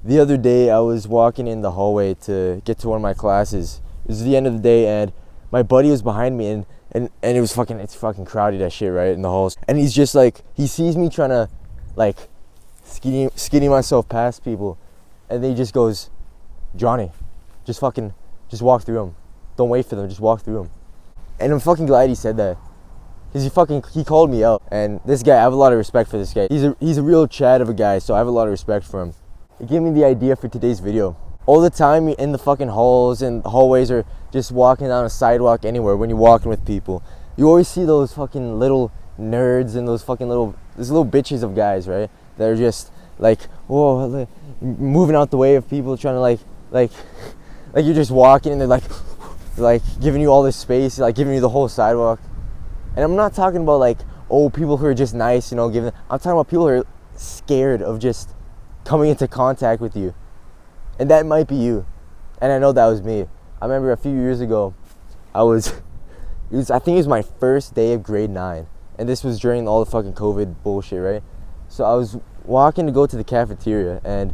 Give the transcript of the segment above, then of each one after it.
The other day I was walking in the hallway to get to one of my classes. It was the end of the day and my buddy was behind me and it's fucking crowded as shit, right, in the halls. And he's just like, he sees me trying to like skinny myself past people, and then he just goes, Johnny, just walk through them. Don't wait for them, just walk through them. And I'm fucking glad he said that. Because he called me out. And this guy, I have a lot of respect for this guy. He's a real Chad of a guy, so I have a lot of respect for him. It gave me the idea for today's video. All the time in the fucking halls and hallways, or just walking down a sidewalk anywhere, when you're walking with people, you always see those fucking little nerds and those little bitches of guys, right? That are just like, whoa, moving out the way of people, trying to like you're just walking and they're like giving you all this space, like giving you the whole sidewalk. And I'm not talking about like, oh, people who are just nice, I'm talking about people who are scared of just coming into contact with you. And that might be you. And I know that was me. I remember a few years ago, I think it was my first day of grade 9. And this was during all the fucking COVID bullshit, right? So I was walking to go to the cafeteria, and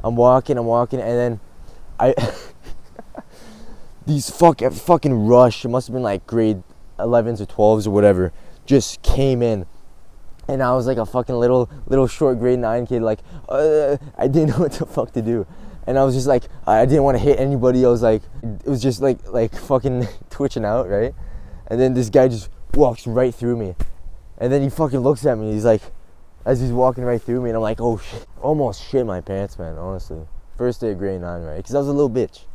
I'm walking, and then these fucking rush, it must have been like grade 11s or 12s or whatever, just came in. And I was like a fucking little short grade 9 kid, like, I didn't know what the fuck to do. And I was just like, I didn't want to hit anybody. I was like, it was just like fucking twitching out, right? And then this guy just walks right through me. And then he fucking looks at me, he's like, as he's walking right through me, and I'm like, oh shit. Almost shit my pants, man, honestly. First day of grade 9, right? Because I was a little bitch,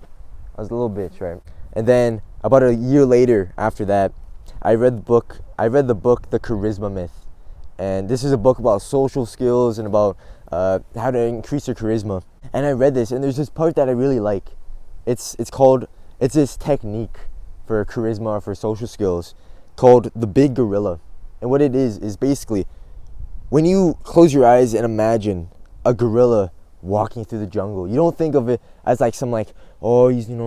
right? And then about a year later after that, I read the book, The Charisma Myth. And this is a book about social skills and about how to increase your charisma. And I read this, and there's this part that I really like. It's this technique for charisma or for social skills called the big gorilla. And what it is basically, when you close your eyes and imagine a gorilla walking through the jungle, you don't think of it as like some like, oh, he's kind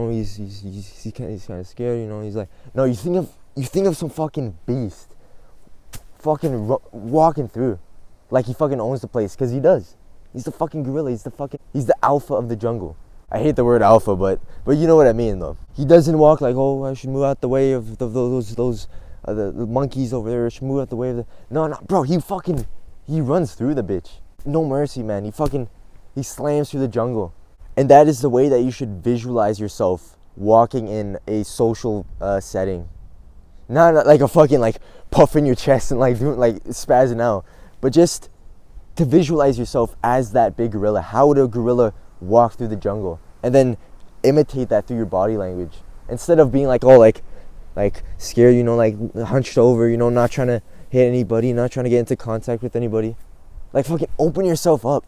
of scared, he's like, no, you think of some fucking beast fucking walking through like he fucking owns the place, because he does. He's the fucking gorilla. He's the alpha of the jungle. I hate the word alpha, but you know what I mean though. He doesn't walk like, oh, I should move out the way of those the monkeys over there. I should move out the way of the. No, bro. He runs through the bitch. No mercy, man. He slams through the jungle. And that is the way that you should visualize yourself walking in a social setting. Not like a fucking like puffing your chest and like doing like spazzing out, but just to visualize yourself as that big gorilla. How would a gorilla walk through the jungle? And then imitate that through your body language. Instead of being like all like scared, like hunched over, not trying to hit anybody, not trying to get into contact with anybody. Like fucking open yourself up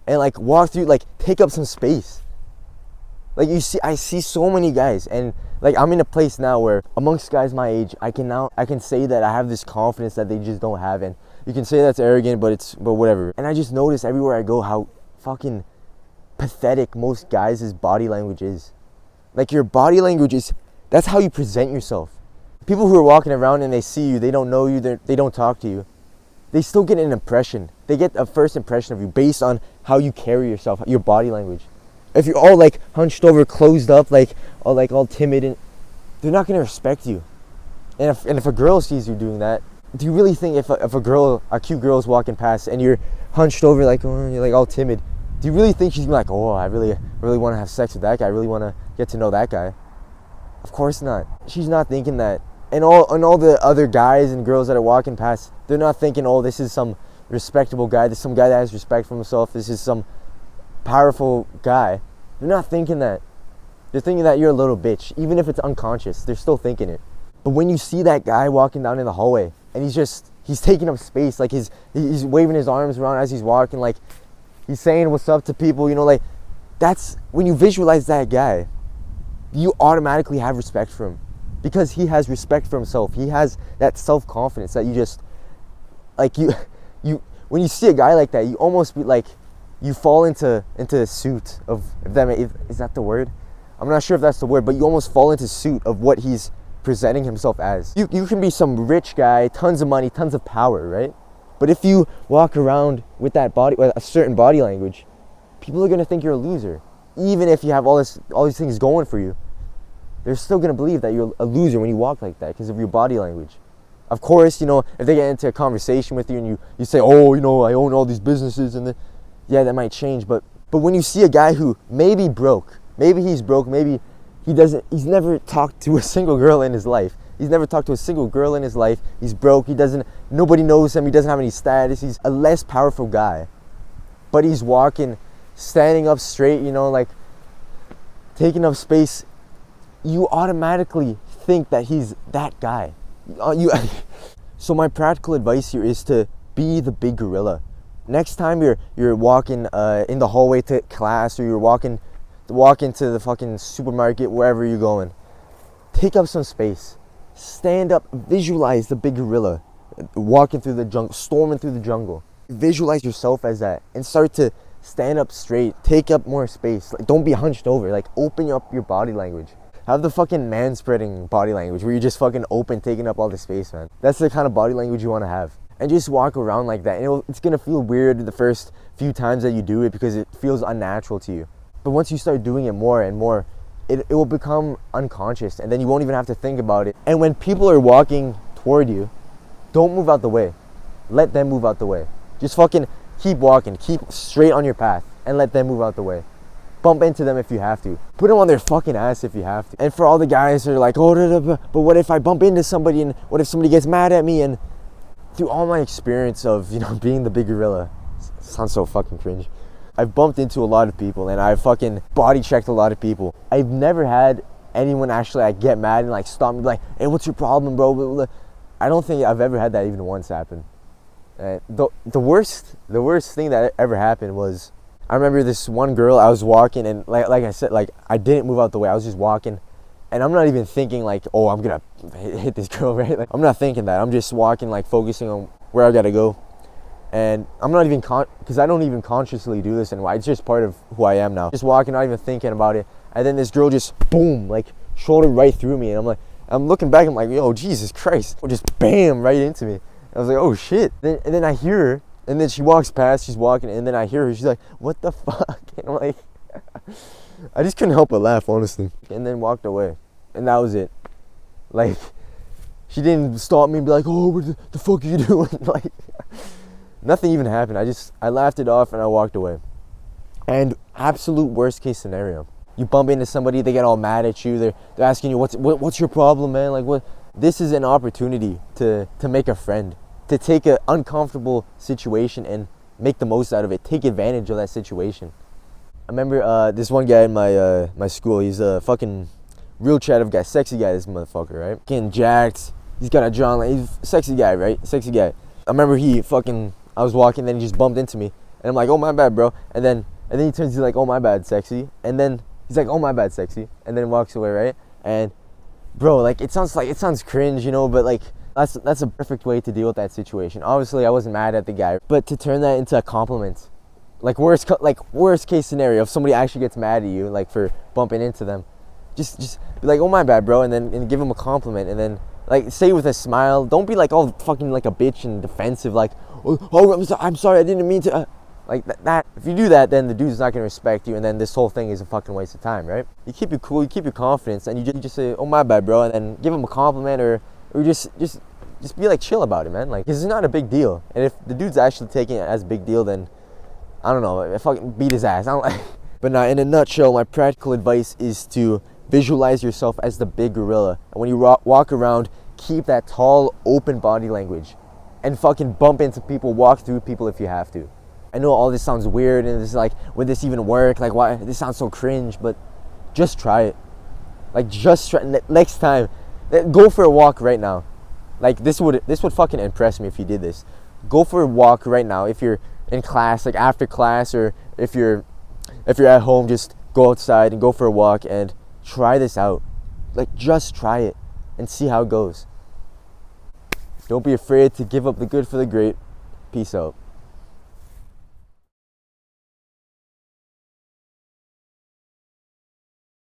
and like walk through, like take up some space. Like I see so many guys, and like I'm in a place now where amongst guys my age, I can say that I have this confidence that they just don't have. And you can say that's arrogant, but whatever. And I just notice everywhere I go how fucking pathetic most guys' body language is. Like your body language is, that's how you present yourself. People who are walking around and they see you, they don't know you, they don't talk to you. They still get an impression. They get a first impression of you based on how you carry yourself, your body language. If you're all like hunched over, closed up, like all timid, and they're not gonna respect you. And if a girl sees you doing that, do you really think if a cute girl is walking past and you're hunched over like, oh, you're like all timid, do you really think she's gonna be like, oh, I really want to have sex with that guy, I really want to get to know that guy? Of course not. She's not thinking that. And all the other guys and girls that are walking past, they're not thinking, oh, this is some respectable guy, this is some guy that has respect for himself, this is some powerful guy. They're not thinking that. They're thinking that you're a little bitch. Even if it's unconscious, they're still thinking it. But when you see that guy walking down in the hallway and he's taking up space, like he's waving his arms around as he's walking, like he's saying what's up to people, like that's when you visualize that guy, you automatically have respect for him, because he has respect for himself. He has that self-confidence that you just like you when you see a guy like that, you almost be like, you fall into a suit of, is that the word? I'm not sure if that's the word, but you almost fall into suit of what he's presenting himself as. You can be some rich guy, tons of money, tons of power, right? But if you walk around with that body, with a certain body language, people are gonna think you're a loser. Even if you have all these things going for you, they're still gonna believe that you're a loser when you walk like that because of your body language. Of course, you know, if they get into a conversation with you and you say, oh, you know, I own all these businesses, and yeah, that might change. But when you see a guy who maybe he's broke, maybe he's never talked to a single girl in his life. He's never talked to a single girl in his life. He's broke. Nobody knows him. He doesn't have any status. He's a less powerful guy. But he's walking, standing up straight, you know, like taking up space. You automatically think that he's that guy. So my practical advice here is to be the big gorilla. Next time you're walking in the hallway to class, or you're walking to the fucking supermarket, wherever you're going, take up some space. Stand up, visualize the big gorilla walking through the jungle, storming through the jungle. Visualize yourself as that and start to stand up straight. Take up more space. Like, don't be hunched over. Like, open up your body language. Have the fucking man-spreading body language where you're just fucking open, taking up all the space, man. That's the kind of body language you want to have. And just walk around like that. And it's going to feel weird the first few times that you do it because it feels unnatural to you. But once you start doing it more and more, it will become unconscious, and then you won't even have to think about it. And when people are walking toward you, don't move out the way. Let them move out the way. Just fucking keep walking. Keep straight on your path and let them move out the way. Bump into them if you have to. Put them on their fucking ass if you have to. And for all the guys that are like, oh, but what if I bump into somebody, and what if somebody gets mad at me? And through all my experience of, you know, being the big gorilla, it sounds so fucking cringe. I've bumped into a lot of people, and I've fucking body checked a lot of people. I've never had anyone actually like get mad and like stop me, like, hey, what's your problem, bro? I don't think I've ever had that even once happen. The worst thing that ever happened was, I remember this one girl, I was walking, and like I said, like, I didn't move out the way. I was just walking, and I'm not even thinking like, oh, I'm gonna hit this girl, right? Like, I'm not thinking that. I'm just walking, like, focusing on where I gotta go. And I'm not even because I don't even consciously do this anymore. It's just part of who I am now. Just walking, not even thinking about it. And then this girl just, boom, like, shoulder right through me. And I'm looking back, I'm like, yo, Jesus Christ. Just bam, right into me. I was like, oh shit. And then I hear her, and then she walks past, she's walking, and then I hear her, she's like, what the fuck? And I'm like, I just couldn't help but laugh, honestly. And then walked away. And that was it. Like, she didn't stop me and be like, oh, what the fuck are you doing? Like, nothing even happened. I laughed it off and I walked away. And absolute worst case scenario, you bump into somebody, they get all mad at you. They're asking you, what's your problem, man? Like, what? This is an opportunity to make a friend, to take an uncomfortable situation and make the most out of it. Take advantage of that situation. I remember this one guy in my school. He's a fucking real chat of guy, sexy guy. This motherfucker, right? Getting jacked. He's got a jawline. He's a sexy guy, right? Sexy guy. I remember I was walking, then he just bumped into me, and I'm like, oh, my bad, bro. And then he turns, he's like, oh, my bad, sexy. And then he's like, oh, my bad, sexy. And then walks away, right? And bro, like, it sounds cringe, you know, but like, that's a perfect way to deal with that situation. Obviously, I wasn't mad at the guy, but to turn that into a compliment, like worst case scenario, if somebody actually gets mad at you, like, for bumping into them, just be like, oh, my bad, bro, and give them a compliment, and then, like, say it with a smile. Don't be like all fucking like a bitch and defensive, like, oh, I'm sorry, I didn't mean to. Like that. If you do that, then the dude's not gonna respect you, and then this whole thing is a fucking waste of time, right? You keep it cool, you keep your confidence, and you just say, oh, my bad, bro, and then give him a compliment, or just be like chill about it, man. Like, it's not a big deal. And if the dude's actually taking it as a big deal, then I don't know, fucking beat his ass. I don't like. But now, in a nutshell, my practical advice is to visualize yourself as the big gorilla, and when you walk around, keep that tall, open body language, and fucking bump into people, walk through people if you have to. I know all this sounds weird, and this is like, would this even work? Like, why? This sounds so cringe, but just try it. Like, just try. Next time, go for a walk right now. Like, this would fucking impress me if you did this. Go for a walk right now. If you're in class, like after class, or if you're at home, just go outside and go for a walk and try this out. Like, just try it and see how it goes. Don't be afraid to give up the good for the great. Peace out.